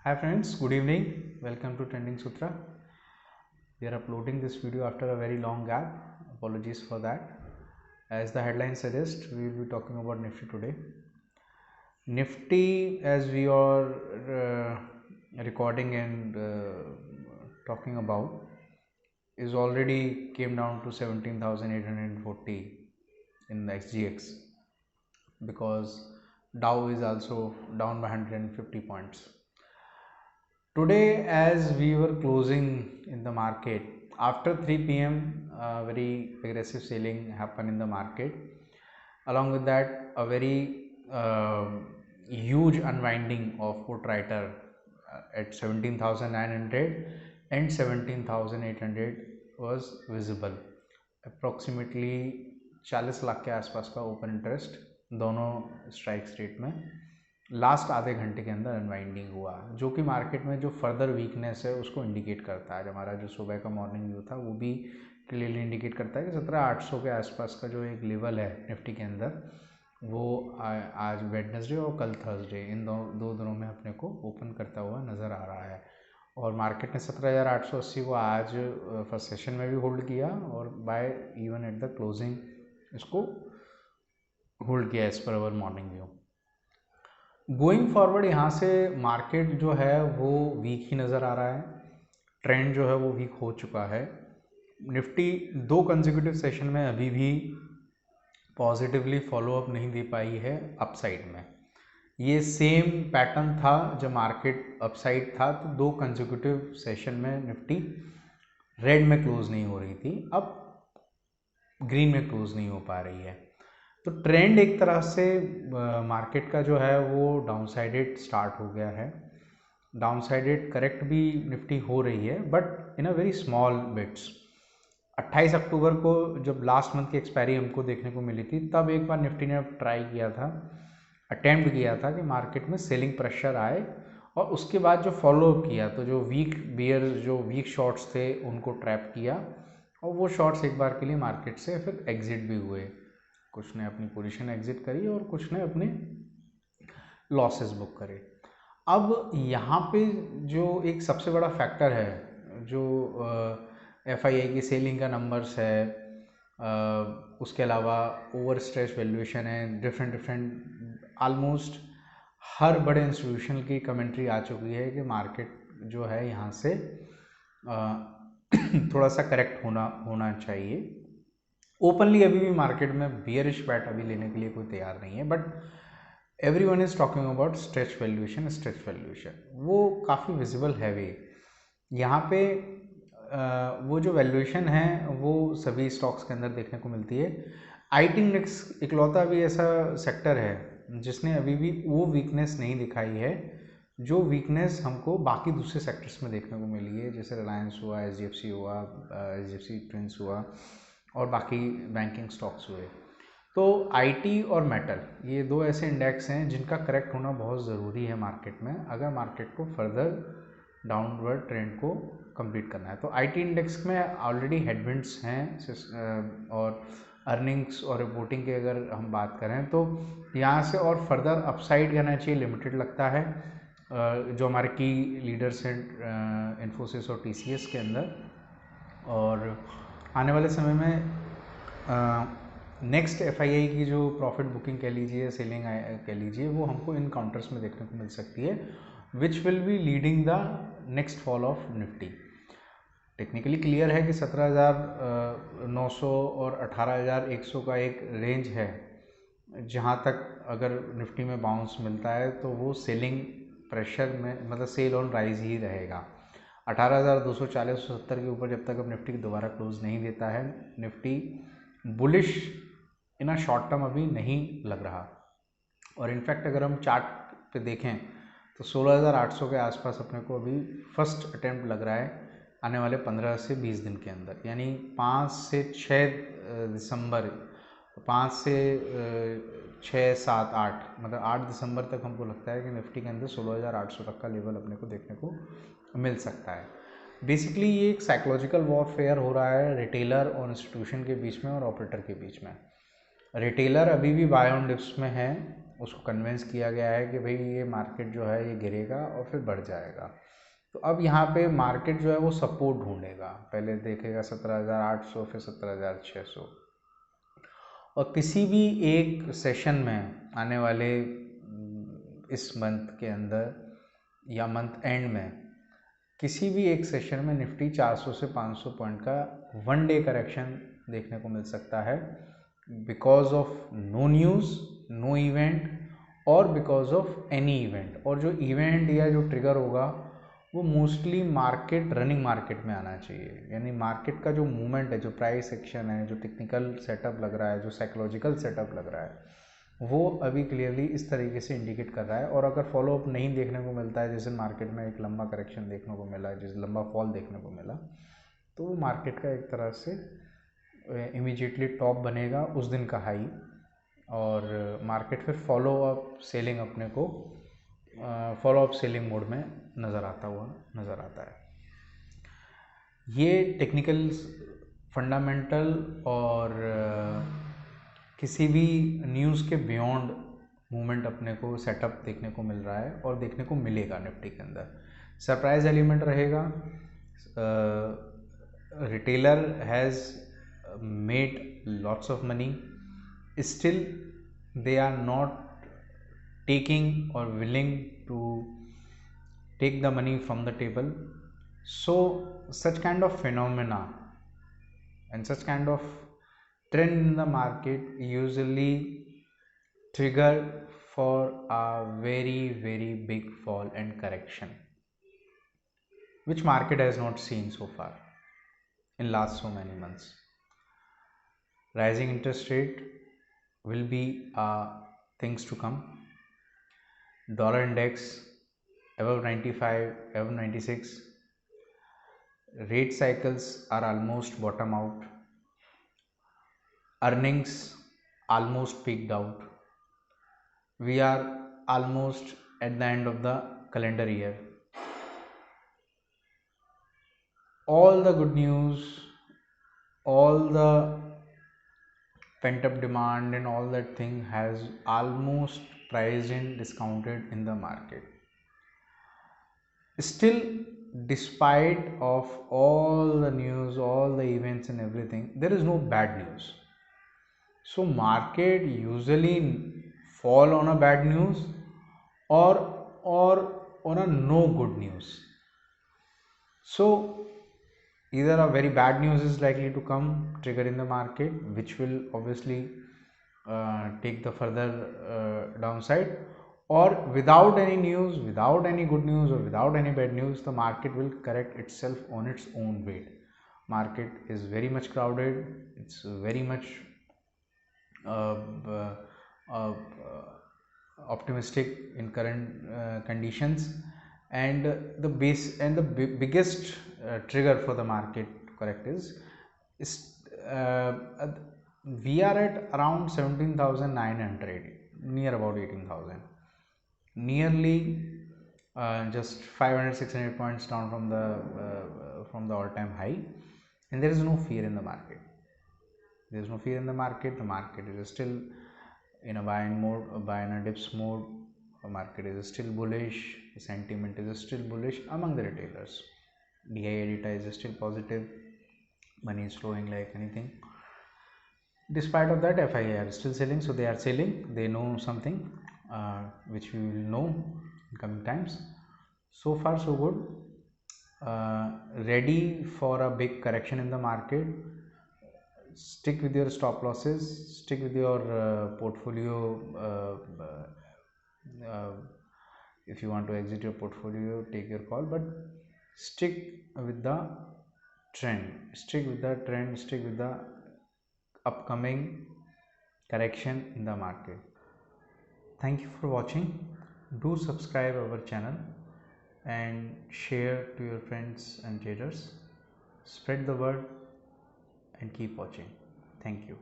Hi friends, good evening. Welcome to Trending Sutra. We are uploading this video after a very long gap. Apologies for that. As the headline suggests, we will be talking about Nifty today. Nifty, as we are recording and talking about, is already came down to 17,840 in the XGX because Dow is also down by 150 points. Today, as we were closing in the market, after 3 p.m. Very aggressive selling happened in the market. Along with that, a very huge unwinding of put writer at 17,900 and 17,800 was visible. Approximately 40 lakh के आसपास का open interest दोनों strikes rate में last आधे घंटे के अंदर unwinding हुआ, जो कि मार्केट में जो फर्दर वीकनेस है उसको इंडिकेट करता है। हमारा जो सुबह का मॉर्निंग व्यू था वो भी क्लियरली इंडिकेट करता है कि 17,800 के आसपास का जो एक लेवल है निफ्टी के अंदर, वो आज वेडनेसडे और कल थर्सडे इन दो दिनों में अपने को ओपन करता हुआ नज़र आ रहा है। और मार्केट ने 17,880 को आज फर्स्ट सेशन में भी होल्ड किया और by even at the closing इसको होल्ड किया as per our morning view. Going forward यहाँ से मार्केट जो है वो वीक ही नज़र आ रहा है, ट्रेंड जो है वो वीक हो चुका है। निफ्टी 2 कंसेक्यूटिव सेशन में अभी भी पॉजिटिवली फॉलोअप नहीं दे पाई है अपसाइड में। ये सेम पैटर्न था जब मार्केट अपसाइड था, तो 2 कंसेक्यूटिव सेशन में निफ्टी रेड में क्लोज नहीं हो रही थी, अब ग्रीन में क्लोज नहीं हो पा रही है। तो ट्रेंड एक तरह से मार्केट का जो है वो डाउनसाइडेड स्टार्ट हो गया है। डाउनसाइडेड करेक्ट भी निफ्टी हो रही है, but in a very small bits. 28 अक्टूबर को जब लास्ट मंथ की एक्सपायरी हमको देखने को मिली थी, तब एक बार निफ्टी ने ट्राई किया था, अटेम्प्ट किया था कि मार्केट में सेलिंग प्रेशर आए, और उसके बाद जो फॉलोअप किया तो जो वीक बियर जो वीक शॉर्ट्स थे उनको ट्रैप किया, और वो शॉर्ट्स एक बार के लिए मार्केट से फिर एग्जिट भी हुए। कुछ ने अपनी पोजीशन एग्जिट करी और कुछ ने अपने लॉसेस बुक करे। अब यहाँ पे जो एक सबसे बड़ा फैक्टर है, जो FII की सेलिंग का नंबर्स है, उसके अलावा ओवर स्ट्रेच वैल्यूएशन है, डिफरेंट ऑलमोस्ट हर बड़े इंस्टीट्यूशन की कमेंट्री आ चुकी है कि मार्केट जो है यहाँ से थोड़ा सा करेक्ट होना चाहिए। ओपनली अभी भी मार्केट में बियरिश बैट अभी लेने के लिए कोई तैयार नहीं है, but everyone is talking about stretch valuation. वो काफ़ी विजिबल है भी यहाँ पे। वो जो वैल्यूएशन है वो सभी स्टॉक्स के अंदर देखने को मिलती है। IT इंडेक्स इकलौता भी ऐसा सेक्टर है जिसने अभी भी वो वीकनेस नहीं दिखाई है जो वीकनेस हमको बाकी दूसरे सेक्टर्स में देखने को मिली है, जैसे रिलायंस हुआ, HDFC हुआ, HDFC ट्विंस हुआ और बाकी बैंकिंग स्टॉक्स हुए। तो IT और मेटल, ये 2 ऐसे इंडेक्स हैं जिनका करेक्ट होना बहुत ज़रूरी है मार्केट में, अगर मार्केट को फर्दर डाउनवर्ड ट्रेंड को कंप्लीट करना है। तो IT इंडेक्स में ऑलरेडी हेडविंड्स हैं, और अर्निंग्स और रिपोर्टिंग की अगर हम बात करें तो यहाँ से और फर्दर अपसाइड करना चाहिए, लिमिटेड लगता है। जो हमारे की लीडर्स हैं इन्फोसिस और TCS के अंदर, और आने वाले समय में नेक्स्ट FII की जो प्रॉफिट बुकिंग कह लीजिए, सेलिंग कह लीजिए, वो हमको इन काउंटर्स में देखने को मिल सकती है, which will be leading the next fall of Nifty. Technically clear है कि 17,900 और 18,100 का एक रेंज है, जहाँ तक अगर निफ्टी में बाउंस मिलता है तो वो सेलिंग प्रेशर में, मतलब सेल ऑन राइज ही रहेगा। 18,240-70 के ऊपर जब तक अब निफ्टी दोबारा क्लोज नहीं देता है, Nifty bullish in a short term अभी नहीं लग रहा। और इनफैक्ट अगर हम चार्ट पे देखें तो 16,800 के आसपास अपने को अभी फर्स्ट अटेम्प्ट लग रहा है आने वाले 15 से 20 दिन के अंदर, यानी 5 से 6 दिसंबर, 5 से 6, 7, 8, मतलब 8 दिसंबर तक हमको लगता है कि निफ्टी के अंदर 16,800 तक का लेवल अपने को देखने को मिल सकता है। बेसिकली ये एक साइकोलॉजिकल वॉरफेयर हो रहा है रिटेलर और इंस्टीट्यूशन के बीच में और ऑपरेटर के बीच में। रिटेलर अभी भी बाय ऑन डिप्स में है, उसको कन्विंस किया गया है कि भाई ये मार्केट जो है ये गिरेगा और फिर बढ़ जाएगा। तो अब यहाँ पे मार्केट जो है वो सपोर्ट ढूंढेगा, पहले देखेगा 17,800, फिर 17,600, और किसी भी एक सेशन में आने वाले इस मंथ के अंदर या मंथ एंड में किसी भी एक सेशन में निफ्टी 400 से 500 पॉइंट का वन डे करेक्शन देखने को मिल सकता है, because of no news, no event, और बिकॉज ऑफ एनी इवेंट। और जो इवेंट या जो ट्रिगर होगा वो मोस्टली मार्केट, रनिंग मार्केट में आना चाहिए, यानी मार्केट का जो मूवमेंट है, जो प्राइस एक्शन है, जो टेक्निकल सेटअप लग रहा है, जो साइकोलॉजिकल सेटअप लग रहा है, वो अभी क्लियरली इस तरीके से इंडिकेट कर रहा है। और अगर फॉलोअप नहीं देखने को मिलता है, जैसे मार्केट में एक लंबा करेक्शन देखने को मिला, जैसे लंबा फॉल देखने को मिला, तो वो मार्केट का एक तरह से इमीडिएटली टॉप बनेगा उस दिन का हाई, और मार्केट फिर फॉलो अप सेलिंग अपने को फॉलो अप सेलिंग मोड में नज़र आता है। ये टेक्निकल फंडामेंटल और किसी भी न्यूज़ के बियॉन्ड मूवमेंट अपने को सेटअप देखने को मिल रहा है और देखने को मिलेगा निफ्टी के अंदर। सरप्राइज एलिमेंट रहेगा। Retailer has made lots of money, still they are not taking or willing to take the money from the table. So such kind of phenomena and such kind of trend in the market usually trigger for a very big fall and correction, which market has not seen so far in last so many months. Rising interest rate will be things to come. Dollar index above 95, above 96. Rate cycles are almost bottom out. Earnings almost peaked out. We are almost at the end of the calendar year. All the good news, all the pent up demand and all that thing has almost priced in, discounted in the market. Still, despite of all the news, all the events and everything, there is no bad news. So market usually fall on a bad news or on a no good news. So either a very bad news is likely to come, trigger in the market, which will obviously take the further downside, or without any news, without any good news, or without any bad news, the market will correct itself on its own weight. Market is very much crowded, it's very much uh, uh, optimistic in current conditions, and the biggest trigger for the market to correct is we are at around 17,900, near about 18,000, nearly just 500-600 points down from the all-time high, and there is no fear in the market. There is no fear in the market. The market is still in a buying mode, buy and dips mode. The market is still bullish. The sentiment is still bullish among the retailers. DI data is still positive. Money is flowing like anything. Despite of that, FII are still selling, so they are selling. They know something which we will know in coming times. So far, so good. Ready for a big correction in the market. Stick with your stop losses, stick with your portfolio. If you want to exit your portfolio, take your call, but stick with the trend, stick with the upcoming correction in the market. Thank you for watching. Do subscribe our channel and share to your friends and traders. Spread the word and keep watching. Thank you.